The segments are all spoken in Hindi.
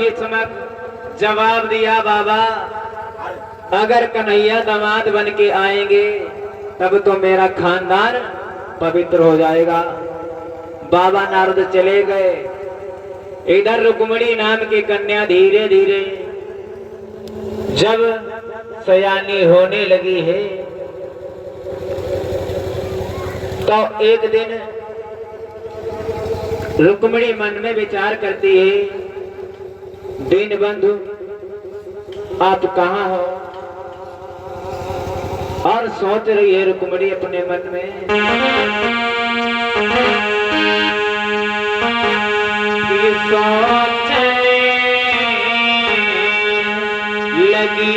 भीष्मक जवाब दिया, बाबा अगर कन्हैया दामाद बन के आएंगे तब तो मेरा खानदान पवित्र हो जाएगा। बाबा नारद चले गए। इधर रुक्मिणी नाम की कन्या धीरे धीरे जब सयानी होने लगी है तो एक दिन रुक्मिणी मन में विचार करती है, दीनबंधु आप कहाँ हो? और सोच रही है रुक्मिणी अपने मन में कि सोचने लगी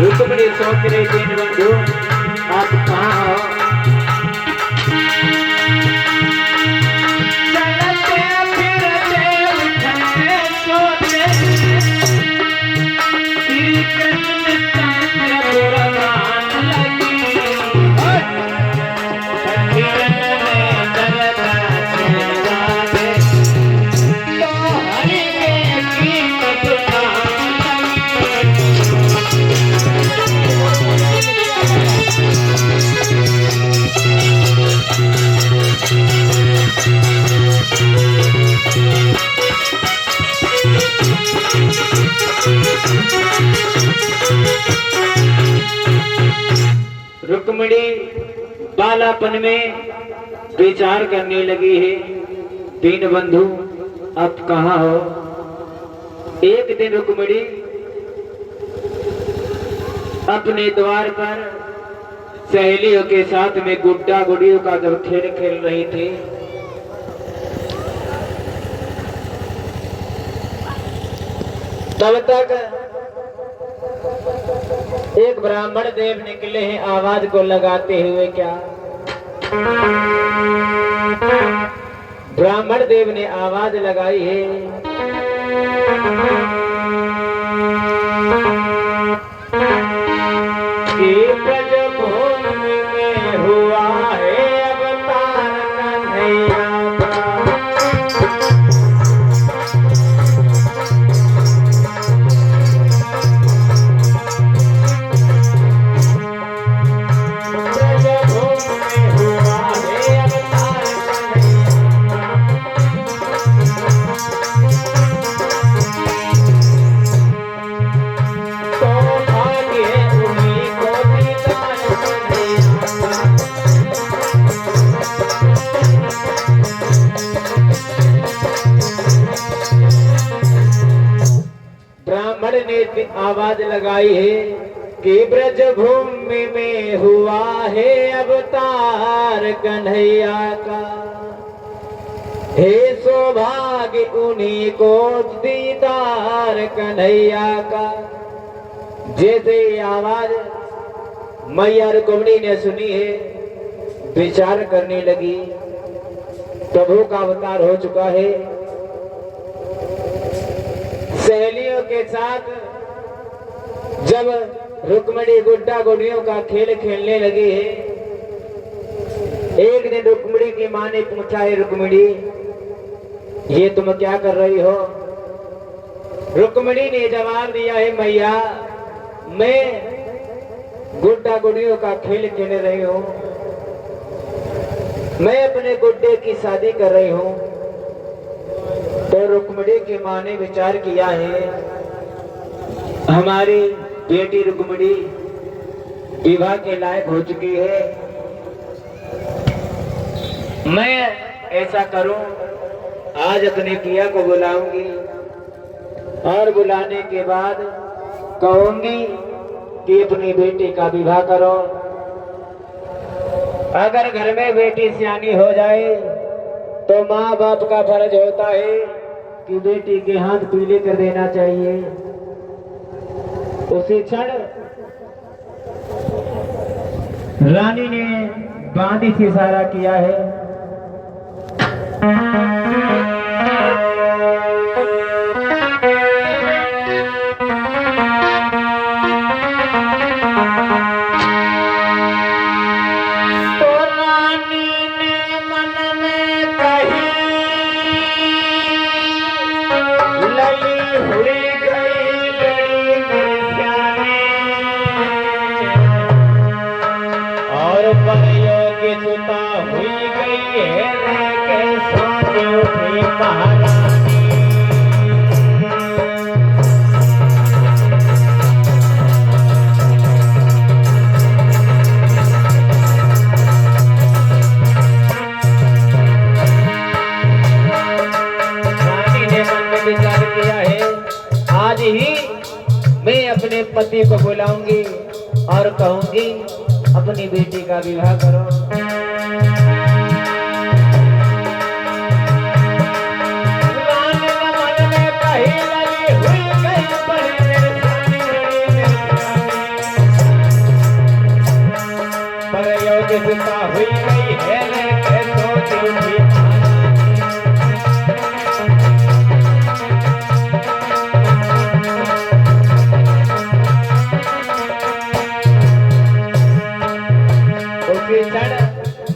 रुक्मिणी सोच रही, दीनबंधु आप कहाँ हो? चलते फिरते उठते सोते श्री कृष्ण चंद्र पुराण लगी रुक्मिणी बालापन में विचार करने लगी है, दीनबंधु आप कहाँ हो? एक दिन रुक्मिणी अपने द्वार पर सहेलियों के साथ में गुड्डा गुड़ियों का जब खेल खेल रही थी तब तक एक ब्राह्मण देव निकले हैं आवाज को लगाते हुए। क्या ब्राह्मण देव ने आवाज लगाई है, कि ब्रजभूमि में हुआ है अवतार कन्हैया का। ने आवाज लगाई है कि ब्रजभूमि में हुआ है अवतार कन्हैया का। हे सौभाग्य उन्हीं को दीदार कन्हैया का। जैसे ये आवाज मैया रुक्मिणी ने सुनी है, विचार करने लगी। प्रभु का अवतार हो चुका है। सहेलियों के साथ जब रुक्मिणी गुड्डा गुड़ियों का खेल खेलने लगी है, एक दिन रुक्मिणी की मां ने पूछा है, रुक्मिणी ये तुम क्या कर रही हो? रुक्मिणी ने जवाब दिया है, मैया मैं गुड्डा गुड़ियों का खेल खेल रही हूँ, मैं अपने गुड्डे की शादी कर रही हूँ। तो रुक्मिणी की मां ने विचार किया है, हमारी बेटी रुक्मिणी विवाह के लायक हो चुकी है, मैं ऐसा करूं, आज अपने पिया को बुलाऊंगी और बुलाने के बाद कहूंगी कि अपनी बेटी का विवाह करो। अगर घर में बेटी सियानी हो जाए तो माँ बाप का फर्ज होता है कि बेटी के हाथ पीले कर देना चाहिए। उसी क्षण रानी ने बांदी से इशारा किया है। अपने पति को बुलाऊंगी और कहूंगी अपनी बेटी का विवाह करो। पर योग्यता हुई गई है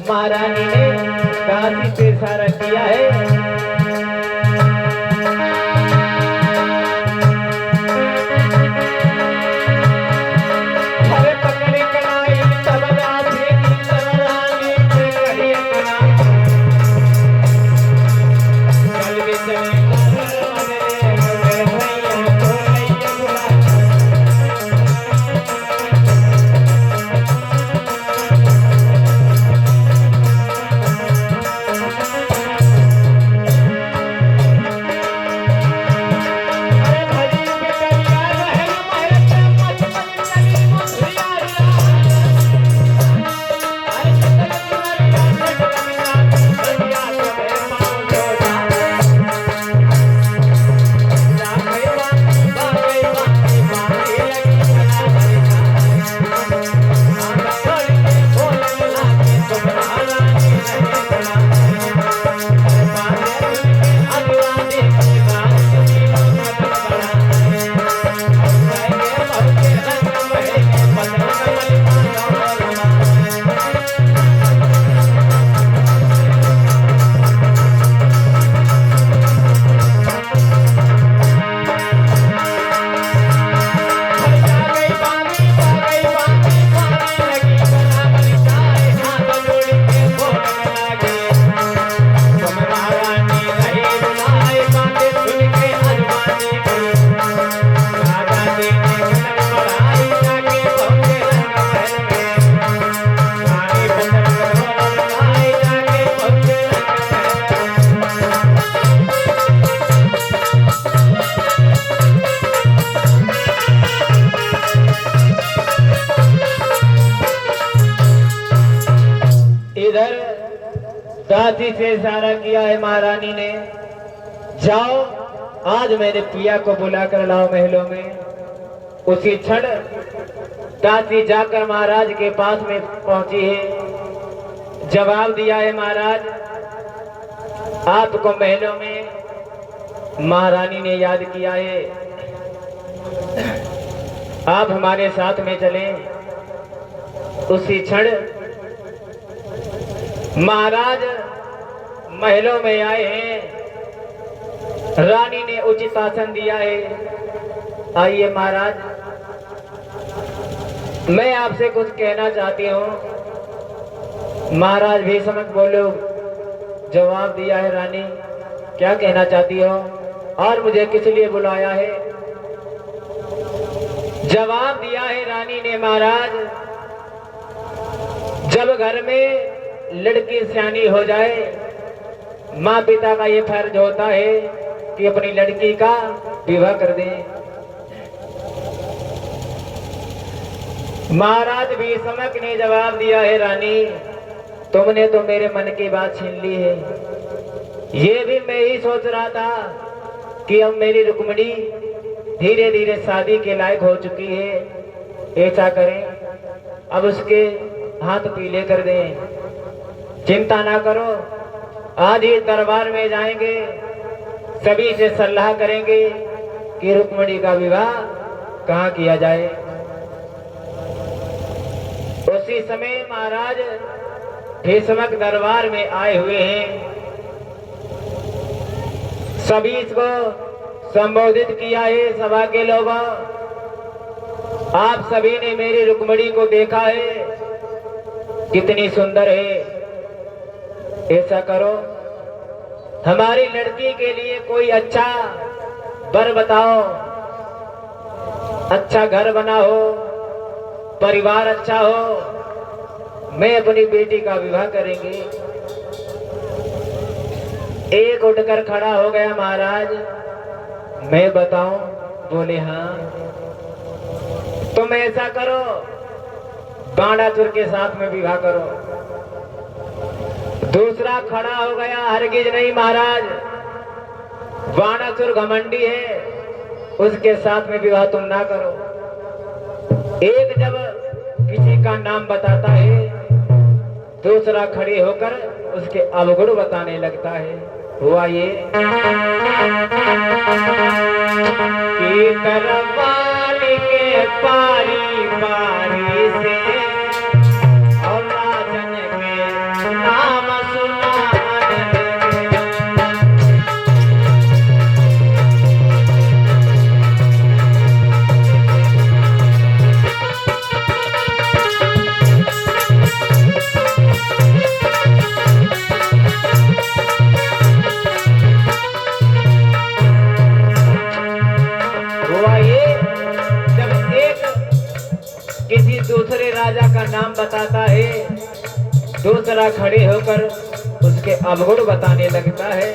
महारानी ने काशी से इशारा किया है। दासी से इशारा किया है महारानी ने, जाओ आज मेरे पिया को बुला कर लाओ महलों में। उसी क्षण दासी जाकर महाराज के पास में पहुंची है। जवाब दिया है, महाराज आपको महलों में महारानी ने याद किया है, आप हमारे साथ में चलें। उसी क्षण महाराज महलों में आए हैं। रानी ने उचित आसन दिया है। आइए महाराज, मैं आपसे कुछ कहना चाहती हूँ। महाराज भी समझ बोलो। जवाब दिया है, रानी क्या कहना चाहती हो और मुझे किस लिए बुलाया है? जवाब दिया है रानी ने, महाराज जब घर में लड़की सियानी हो जाए, माँ पिता का ये फर्ज होता है कि अपनी लड़की का विवाह कर दें। महाराज भी समक ने जवाब दिया है, रानी तुमने तो मेरे मन की बात छीन ली है। ये भी मैं ही सोच रहा था कि अब मेरी रुक्मिणी धीरे धीरे शादी के लायक हो चुकी है। ऐसा करें, अब उसके हाथ पीले कर दें। चिंता ना करो, आज ही दरबार में जाएंगे, सभी से सलाह करेंगे कि रुक्मिणी का विवाह कहाँ किया जाए। उसी समय महाराज भीष्मक दरबार में आए हुए हैं। सभी को संबोधित किया है। सभा के लोगों, आप सभी ने मेरी रुक्मिणी को देखा है, कितनी सुंदर है। ऐसा करो, हमारी लड़की के लिए कोई अच्छा वर बताओ, अच्छा घर बना हो, परिवार अच्छा हो, मैं अपनी बेटी का विवाह करेंगे। एक उठकर खड़ा हो गया, महाराज मैं बताऊं? बोले हाँ। तुम ऐसा करो, बाणासुर के साथ में विवाह करो। दूसरा खड़ा हो गया, हरगिज नहीं महाराज, बाणासुर घमंडी है, उसके साथ में विवाह तुम ना करो। एक जब किसी का नाम बताता है, दूसरा खड़े होकर उसके अवगुण बताने लगता है। हुआ ये कि तरवाली के पारी पारी से और राजन के नाम दूसरे राजा का नाम बताता है, दूसरा खड़े होकर उसके अवगुण बताने लगता है।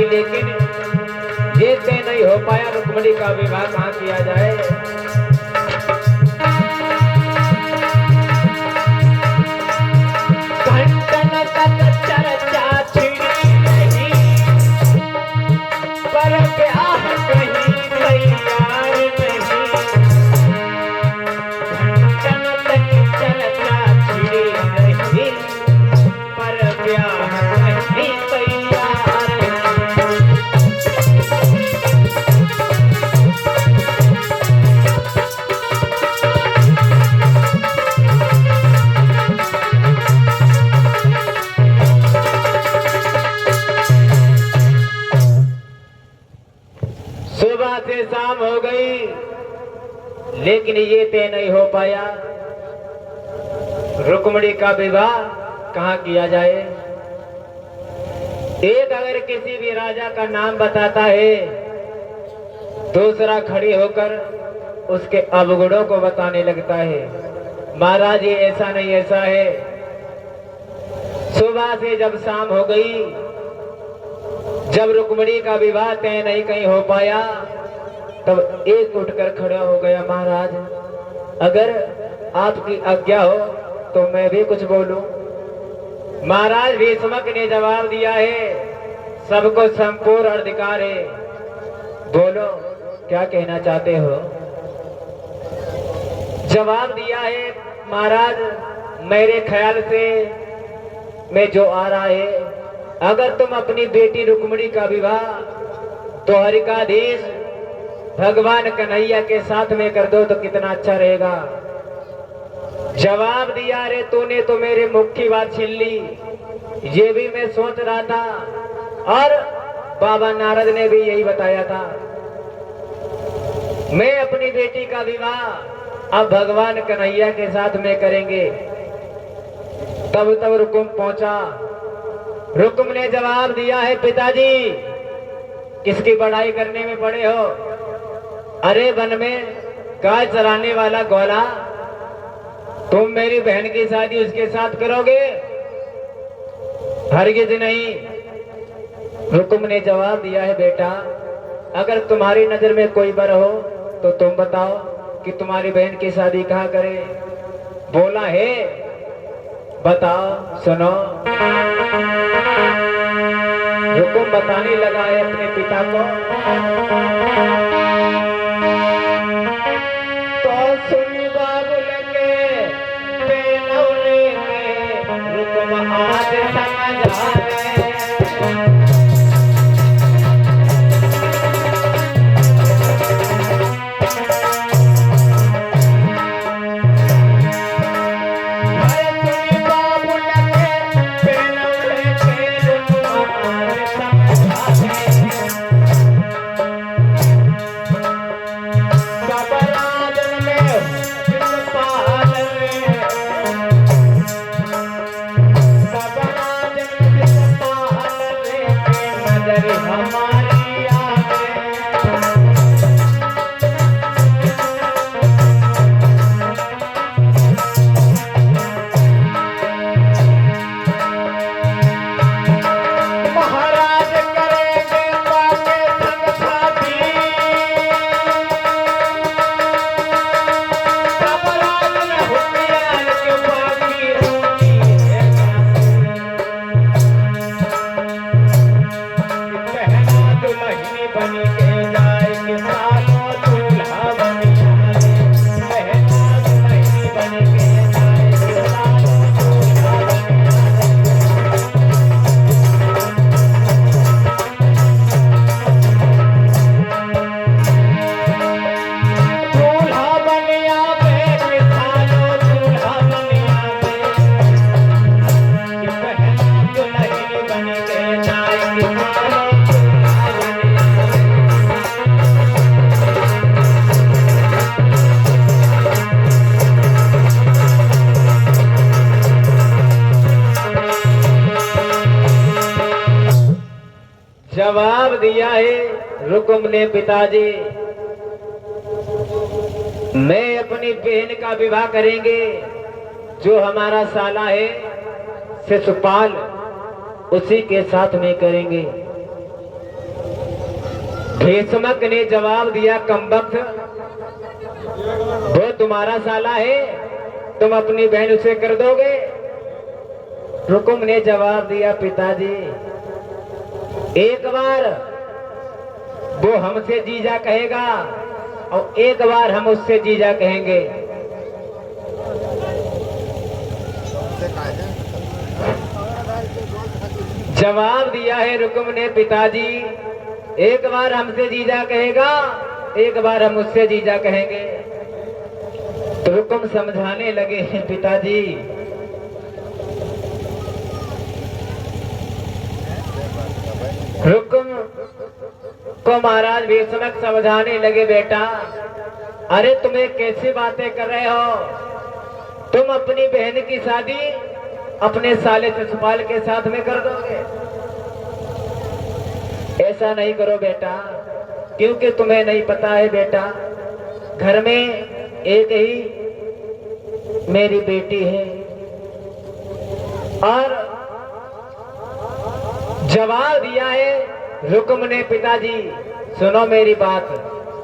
लेकिन ये तय नहीं हो पाया रुक्मिणी का विवाह कहाँ किया जाए। घंटन तक चर्चा छिड़ी नहीं, पर ब्याह कहीं तैयार नहीं। घंटन तक चर्चा छिड़ी नहीं, पर ब्याह कहीं तैयार नहीं। सुबह से शाम हो गई, लेकिन ये तय नहीं हो पाया रुक्मिणी का विवाह कहाँ किया जाए। एक अगर किसी भी राजा का नाम बताता है, दूसरा खड़ी होकर उसके अवगुणों को बताने लगता है। महाराज ये ऐसा नहीं ऐसा है। सुबह से जब शाम हो गई, जब रुक्मिणी का विवाह तय नहीं कहीं हो पाया, तब एक उठकर खड़ा हो गया। महाराज अगर आपकी आज्ञा हो तो मैं भी कुछ बोलूं। महाराज भीष्मक ने जवाब दिया है, सबको संपूर्ण अधिकार है, बोलो क्या कहना चाहते हो। जवाब दिया है, महाराज मेरे ख्याल से में जो आ रहा है, अगर तुम अपनी बेटी रुक्मिणी का विवाह द्वारिकाधीश भगवान कन्हैया के साथ में कर दो तो कितना अच्छा रहेगा। जवाब दिया, रे तूने तो मेरे मुख की बात छीन ली, ये भी मैं सोच रहा था और बाबा नारद ने भी यही बताया था। मैं अपनी बेटी का विवाह अब भगवान कन्हैया के साथ में करेंगे। तब रुकुम पहुंचा। रुकुम ने जवाब दिया है, पिताजी किसकी बड़ाई करने में पड़े हो। अरे वन में गाय चराने वाला ग्वाला, तुम मेरी बहन की शादी उसके साथ करोगे? हरगिज नहीं। रुकुम ने जवाब दिया है, बेटा अगर तुम्हारी नजर में कोई बर हो तो तुम बताओ कि तुम्हारी बहन की शादी कहाँ करे। बोला है, बताओ सुनो। रुकुम बताने लगा है अपने पिता को। तो सुनी बाबुल के बेनौले में रुकुम आज समझ आए। जवाब दिया है रुकुम ने, पिताजी मैं अपनी बहन का विवाह करेंगे, जो हमारा साला है शिशुपाल उसी के साथ में करेंगे। भीष्मक ने जवाब दिया, कमबख्त वो तुम्हारा साला है, तुम अपनी बहन उसे कर दोगे। रुकुम ने जवाब दिया, पिताजी एक बार वो हमसे जीजा कहेगा और एक बार हम उससे जीजा कहेंगे। जवाब दिया है रुकुम ने, पिताजी एक बार हमसे जीजा कहेगा, एक बार हम उससे जीजा कहेंगे। तो रुकुम समझाने लगे हैं, पिताजी रुकुम को महाराज भीष्मक समझाने लगे, बेटा अरे तुम्हें कैसी बातें कर रहे हो, तुम अपनी बहन की शादी अपने साले शिशुपाल के साथ में कर दोगे? ऐसा नहीं करो बेटा, क्योंकतुम्हें नहीं पता है बेटा, घर में एक ही मेरी बेटी है। और जवाब दिया है रुक्म ने, पिताजी सुनो मेरी बात,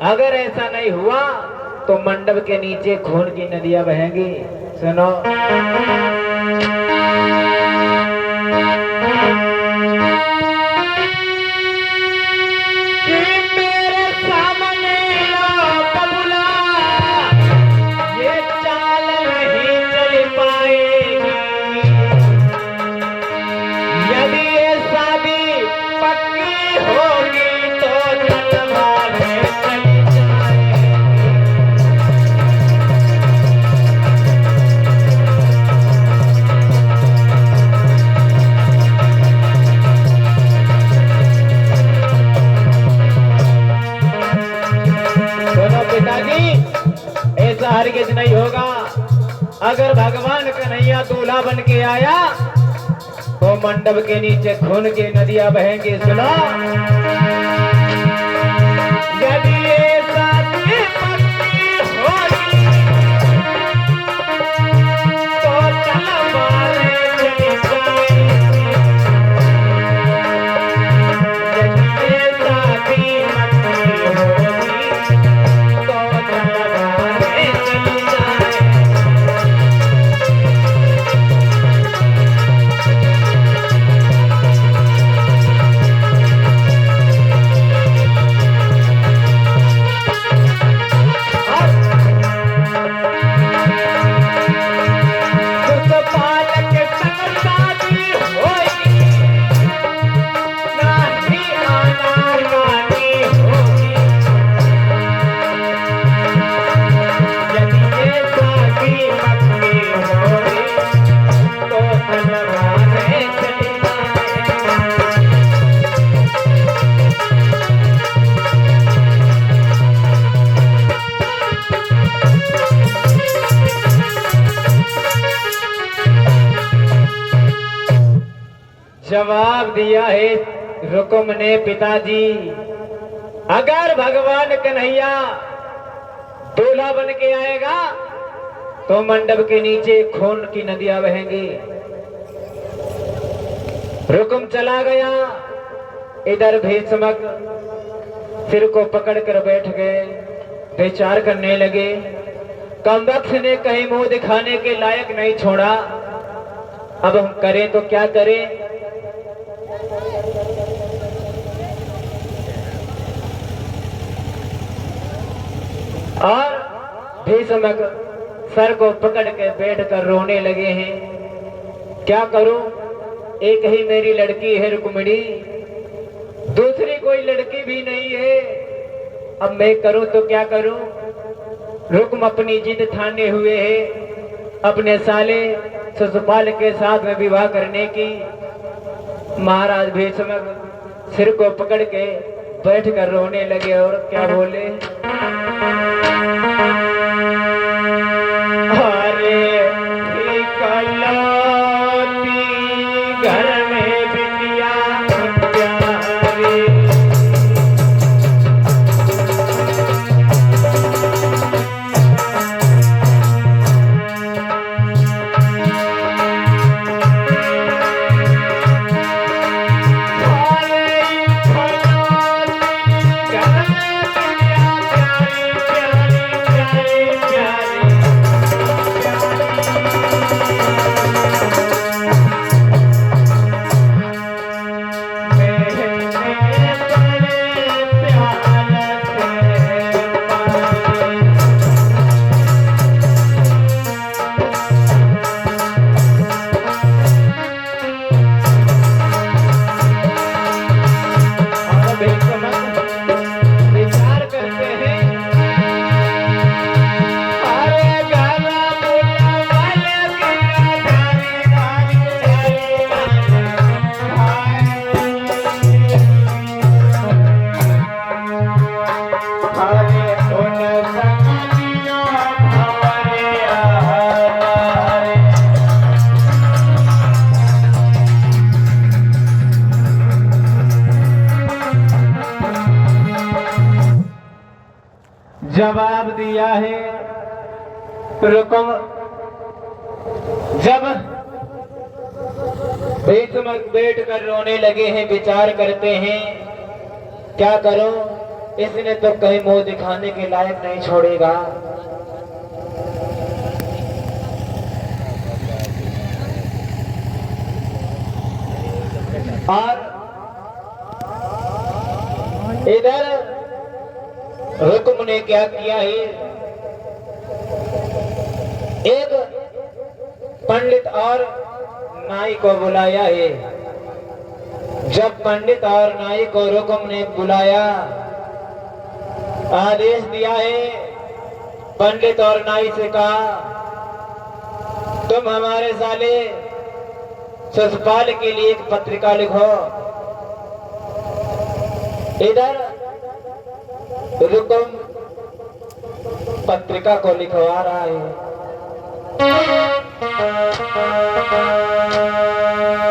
अगर ऐसा नहीं हुआ तो मंडप के नीचे खून की नदियां बहेंगी। सुनो। हरगिज नहीं होगा। अगर भगवान कन्हैया दूल्हा बन के आया तो मंडप के नीचे खून की नदियां बहेंगी। सुनो। यदि ये शादी पक्की होगी तो तलवारें चली जाएंगी। यदि ये शादी पक्की होगी तो तलवारें चली जाएंगी। जवाब दिया है रुक्म ने, पिताजी अगर भगवान कन्हैया दूल्हा बन के आएगा तो मंडप के नीचे खून की नदियां बहेंगी। रुक्म चला गया। इधर भीष्मक सिर को पकड़कर बैठ गए, विचार करने लगे। कमबख्त ने कहीं मुंह दिखाने के लायक नहीं छोड़ा, अब हम करें तो क्या करें। और भीष्मक सर को पकड़ के बैठ कर रोने लगे हैं। क्या करूं, एक ही मेरी लड़की है रुक्मिणी, दूसरी कोई लड़की भी नहीं है। अब मैं करूं तो क्या करूं। रुक्म अपनी जिद ठाने हुए है अपने साले शिशुपाल के साथ में विवाह करने की। महाराज भीष्मक सिर को पकड़ के बैठ कर रोने लगे और क्या बोले। अरे इकलौती घर में बिटिया प्यारी, अरे इकलौती घर में बिटिया प्यारी। जवाब दिया है रुकुम। जब बीच में बैठ कर रोने लगे हैं, विचार करते हैं क्या करो, इसने तो कहीं मुंह दिखाने के लायक नहीं छोड़ेगा। और इधर हुक्म ने क्या किया है, एक पंडित और नाई को बुलाया है। जब पंडित और नाई को हुक्म ने बुलाया, आदेश दिया है, पंडित और नाई से कहा तुम हमारे साले ससपाल के लिए एक पत्रिका लिखो। इधर रुकुम पत्रिका को लिखवा रहा है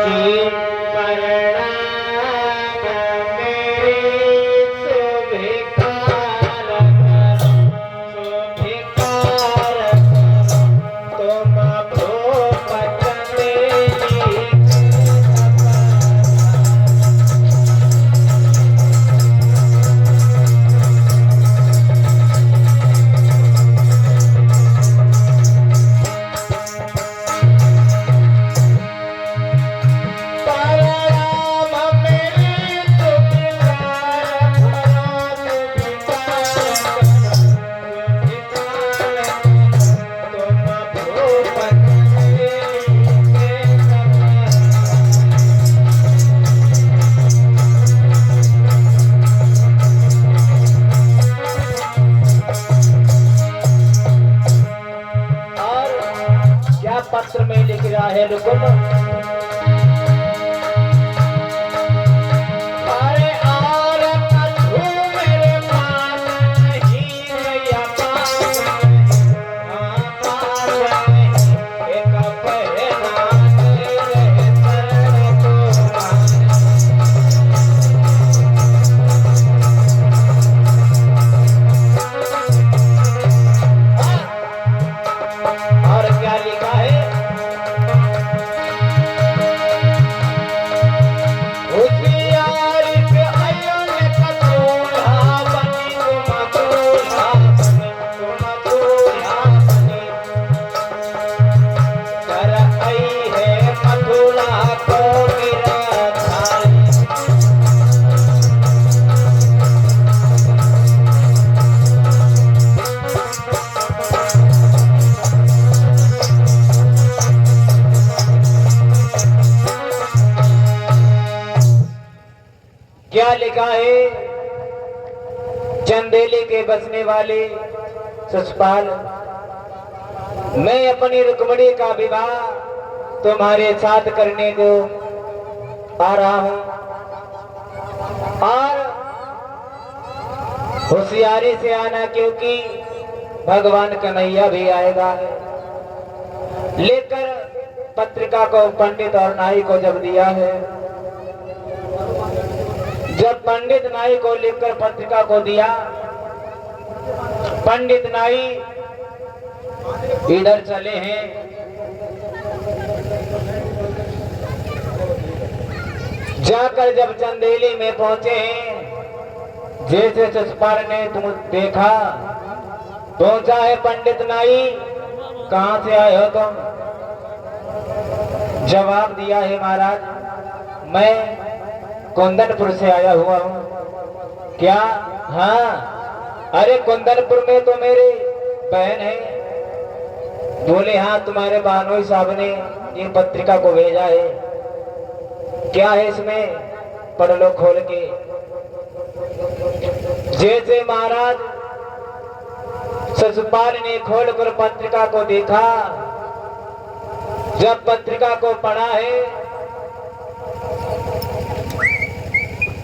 कि पत्र में लिख रहा है रुकुम, अरे और कछु मेरे पास नहीं या पास एक पहना और क्या लिखा है, क्या लिखा है, चंदेली के बसने वाले ससपाल, मैं अपनी रुक्मणी का विवाह तुम्हारे साथ करने को आ रहा हूं और होशियारी से आना, क्योंकि भगवान कन्हैया भी आएगा। लेकर पत्रिका को पंडित और नाई को जब दिया है, जब पंडित नाई को लिखकर पत्रिका को दिया, पंडित नाई इधर चले हैं। जाकर जब चंदेली में पहुंचे हैं, जैसे ससपाल ने तुम देखा, पहुंचा है पंडित नाई, कहां से आए हो तुम? जवाब दिया है महाराज, मैं कुंदनपुर से आया हुआ हूँ। क्या? हाँ। अरे कुंदनपुर में तो मेरी बहन है। बोले हाँ, तुम्हारे बानोई साहब ने ये पत्रिका को भेजा है। क्या है इसमें? पढ़ लो खोल के। जैसे महाराज ससपाल ने खोलकर पत्रिका को देखा, जब पत्रिका को पढ़ा है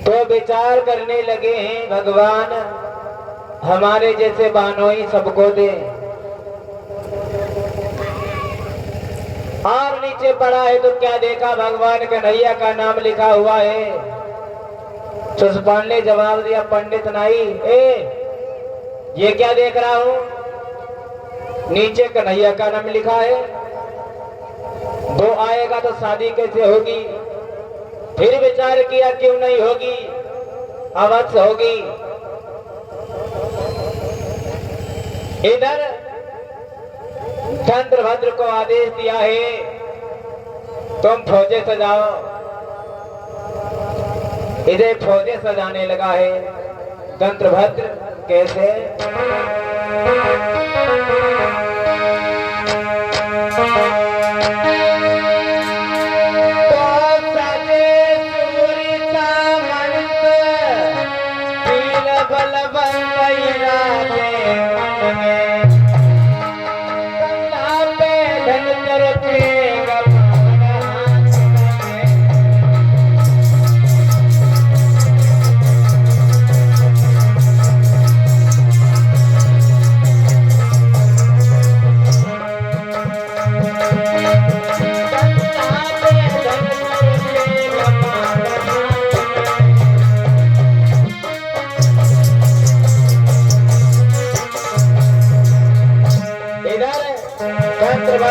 तो विचार करने लगे हैं, भगवान हमारे जैसे बानोई सबको दे। और नीचे पढ़ा है तो क्या देखा, भगवान कन्हैया का नाम लिखा हुआ है। ससपाल ने जवाब दिया, पंडित नाई, ये क्या देख रहा हूं? नीचे कन्हैया का नाम लिखा है। दो आएगा तो शादी कैसे होगी? फिर विचार किया क्यों नहीं होगी, अवश्य होगी। इधर चंद्रभद्र को आदेश दिया है तुम फौजें सजाओ। इधर फौजें सजाने लगा है चंद्रभद्र। कैसे?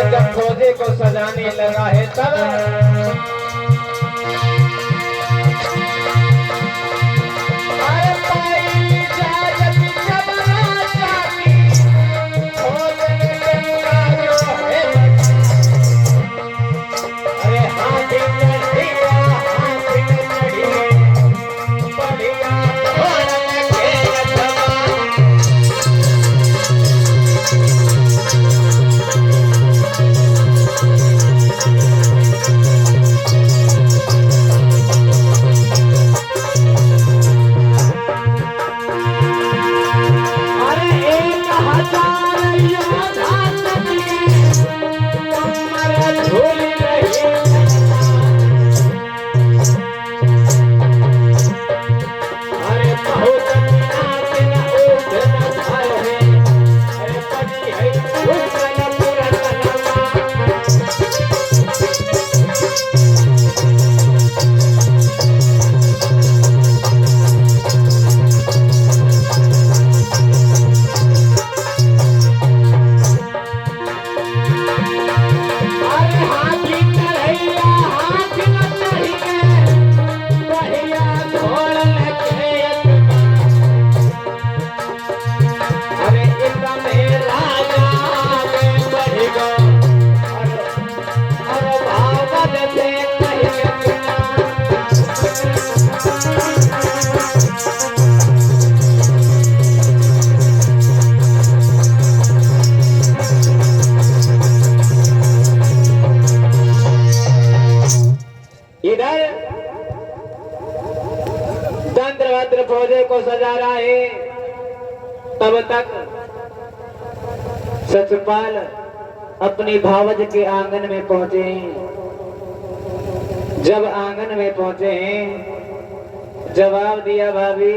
जब फौजे को सजाने लगा है तब चंद्रभद्र फौजे को सजा रहा है। तब तक सचपाल अपनी भावज के आंगन में पहुंचे हैं। जब आंगन में पहुंचे हैं, जवाब दिया भाभी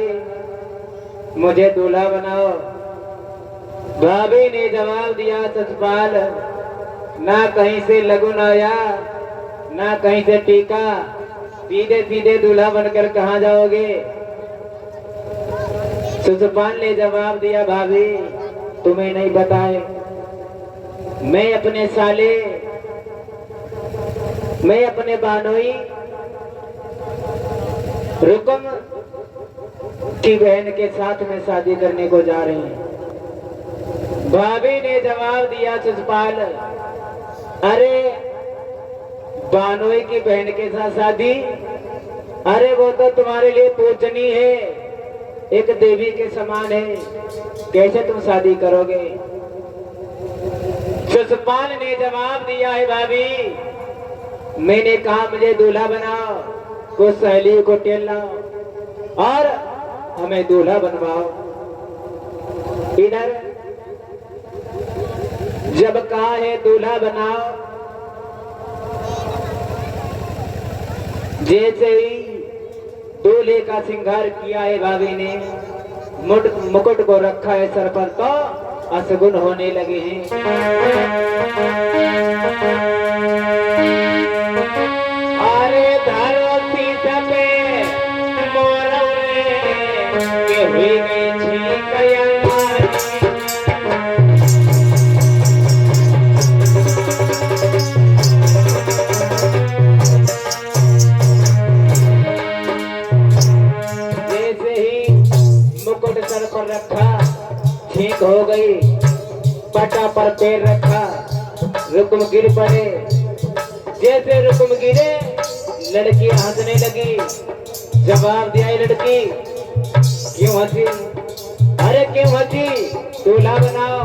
मुझे दूल्हा बनाओ। भाभी ने जवाब दिया सचपाल ना कहीं से लगुन आया ना कहीं से टीका, सीधे सीधे दूल्हा बनकर कहाँ जाओगे? सचपाल ने जवाब दिया भाभी तुम्हें नहीं बताए, मैं अपने साले मैं अपने बानोई रुकम की बहन के साथ में शादी करने को जा रही हैं। भाभी ने जवाब दिया सचपाल अरे बानोई की बहन के साथ शादी? अरे वो तो तुम्हारे लिए पूजनीय है, एक देवी के समान है, कैसे तुम शादी करोगे? सचपाल ने जवाब दिया है भाभी मैंने कहा मुझे दूल्हा बनाओ, कुछ सहेली को टेल लाओ और हमें दूल्हा बनवाओ। इधर जब कहा है दूल्हा बनाओ, जैसे ही दूल्हे का श्रृंगार किया है भाभी ने, मुकुट को रखा है सर पर, तो अशगुन होने लगे हैं। अरे धरो सीता पे मोर के हुई गई छी कया पटा पर पैर रखा, रुकम गिर पड़े। जैसे रुकम गिरे लड़की हंसने लगी। जवाब दिया लड़की, क्यों हंसी? अरे क्यों हंसी? दूल्हा बनाओ,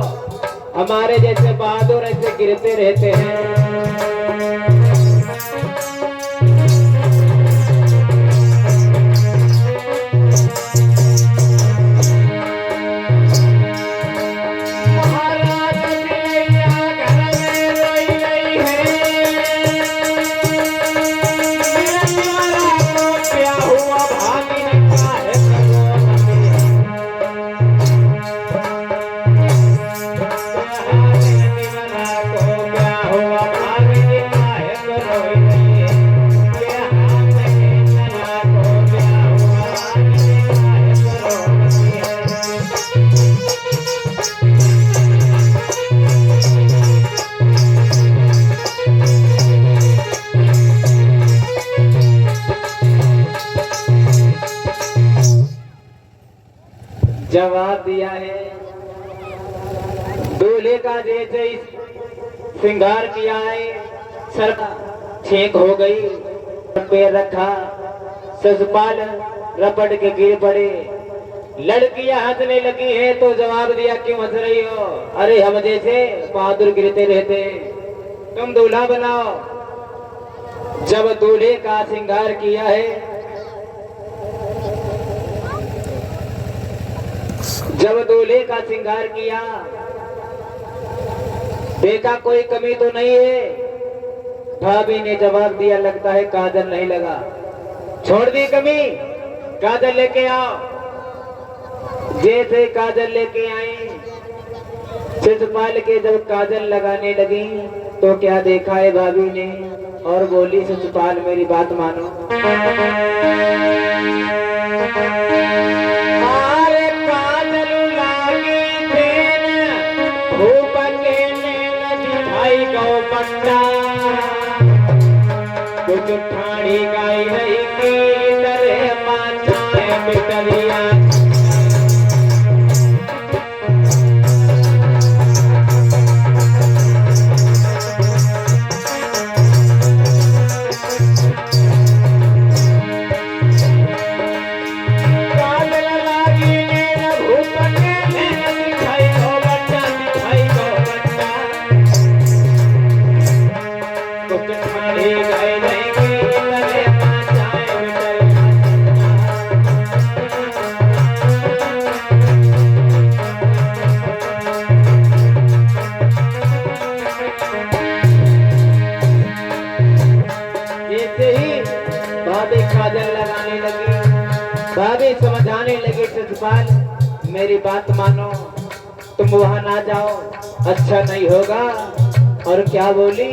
हमारे जैसे बहादुर ऐसे गिरते रहते हैं। जवाब दिया है, दूल्हे का जैसे श्रृंगार किया है, सर छेक हो गई, पैर रखा, ससुपाल रपट के गिर पड़े। लड़कियां हंसने लगी है तो जवाब दिया, क्यों हंस रही हो? अरे हम जैसे बहादुर गिरते रहते हैं, तुम दूल्हा बनाओ। जब दूल्हे का श्रृंगार किया है, जब दूल्हे का श्रृंगार किया, देखा कोई कमी तो नहीं है। भाभी ने जवाब दिया, लगता है काजल नहीं लगा। छोड़ दी कमी, काजल लेके आओ। जैसे काजल लेके आई, ससुपाल के जब काजल लगाने लगी तो क्या देखा है भाभी ने, और बोली, ससुपाल मेरी बात मानो। कुछ ठाणी गाई रही की तरह पाछाए बिटरिया। भाभी समझाने लगे, ससुपाल मेरी बात मानो, तुम वहां ना जाओ, अच्छा नहीं होगा। और क्या बोली,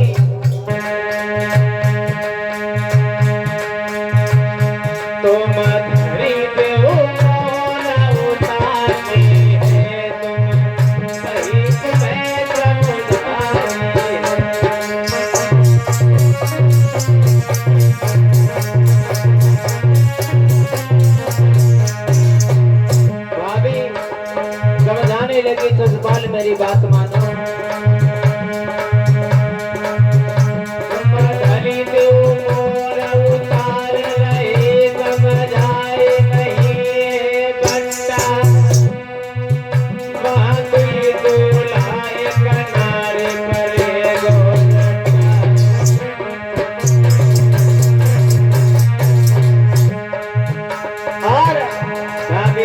तुम लगी, ससुपाल मेरी बात मानो,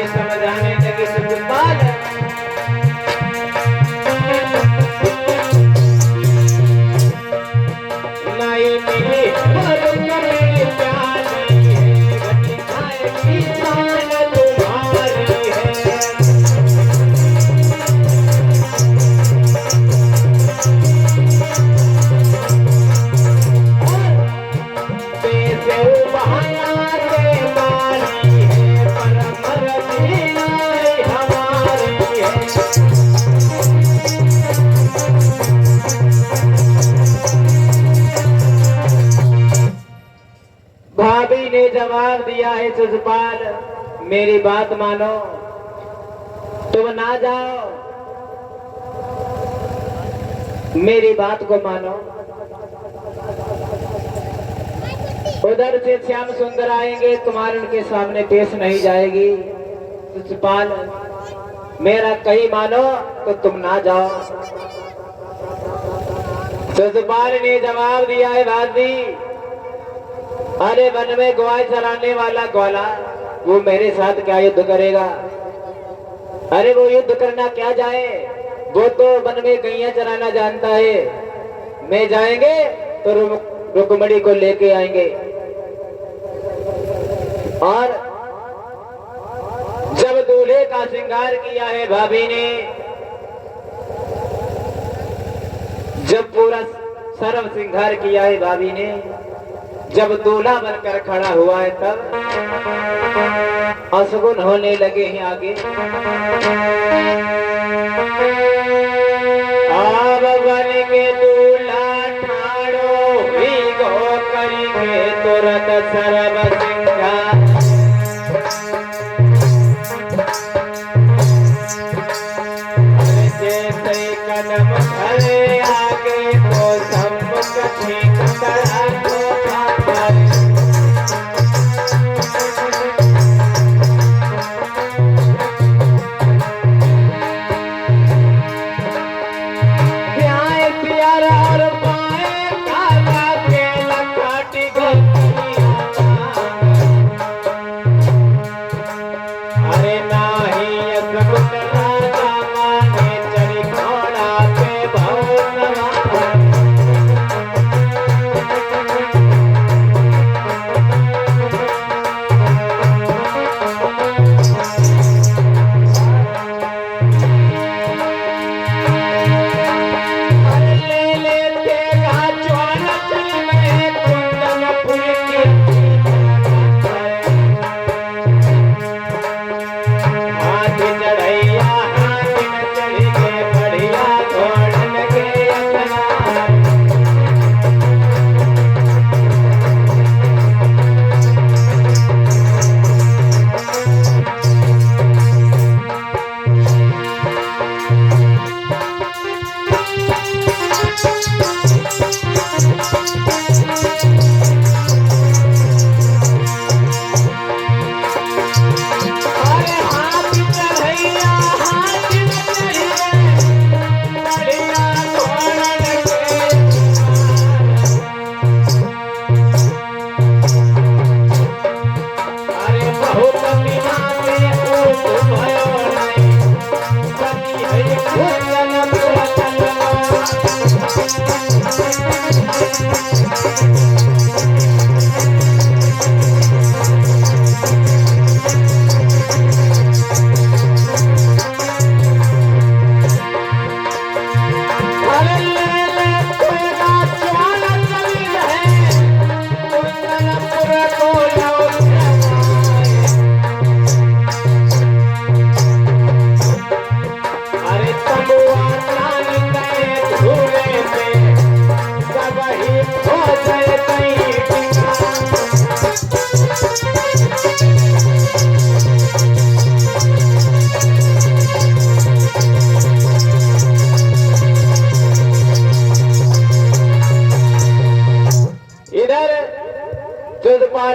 समझाने लगी ससुपाल भाभी ने जवाब दिया है, ससुपाल मेरी बात मानो, तुम ना जाओ। मेरी बात को मानो। उधर से श्याम सुंदर आएंगे, तुम्हारे उनके सामने पेश नहीं जाएगी। शिशुपाल, मेरा कहीं मानो तो तुम ना जाओ। शिशुपाल ने जवाब दिया है, बाजी अरे वन में ग्वाल चलाने वाला ग्वाला वो मेरे साथ क्या युद्ध करेगा? अरे वो युद्ध करना क्या जाए, वो तो वन में गैया चराना जानता है। मैं जाएंगे तो रुक्मणी को लेके आएंगे। और जब दूल्हे का श्रृंगार किया है भाभी ने, जब पूरा सर्व श्रृंगार किया है भाभी ने, जब दूल्हा बनकर खड़ा हुआ है तब अशगुन होने लगे हैं आगे। अब बन के दूल्हा ठाड़ो ही गो करेंगे तुरंत सर्व श्रृंगार। जैसे कदम भरे आगे तो सम्मुख ठीक करा को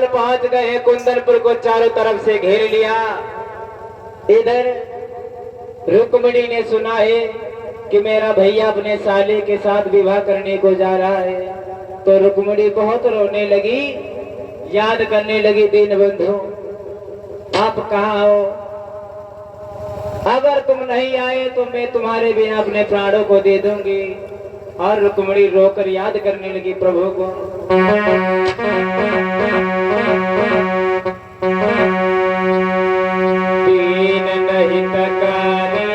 पहुंच गए, कुंदनपुर को चारों तरफ से घेर लिया। इधर रुक्मिणी ने सुना है कि मेरा भैया अपने साले के साथ विवाह करने को जा रहा है, तो रुक्मिणी बहुत रोने लगी, याद करने लगी, दीनबंधु आप कहाँ हो? अगर तुम नहीं आए तो मैं तुम्हारे बिना अपने प्राणों को दे दूंगी। और रुक्मिणी रोकर याद करने लगी प्रभु को। दीन नहीं तकानी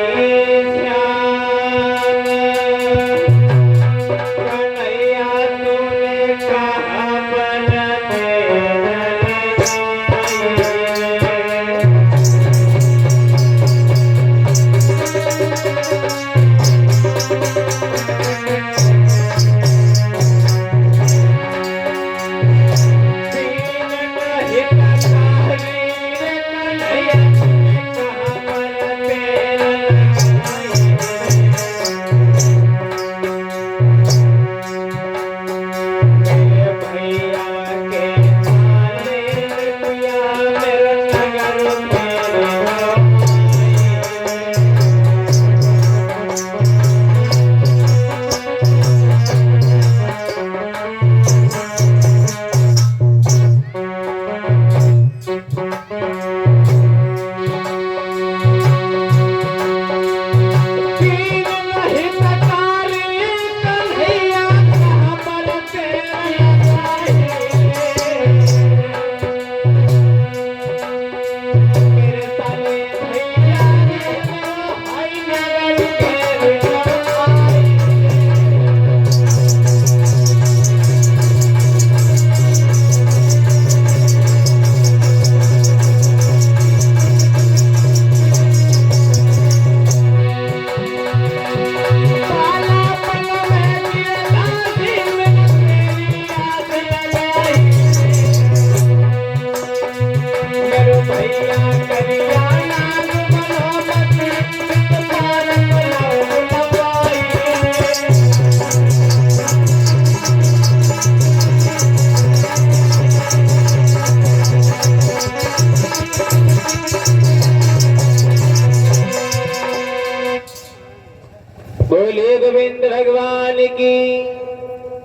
श्याम, कन्हैया तूने कहा बन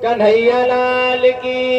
कन्हैया लाल की।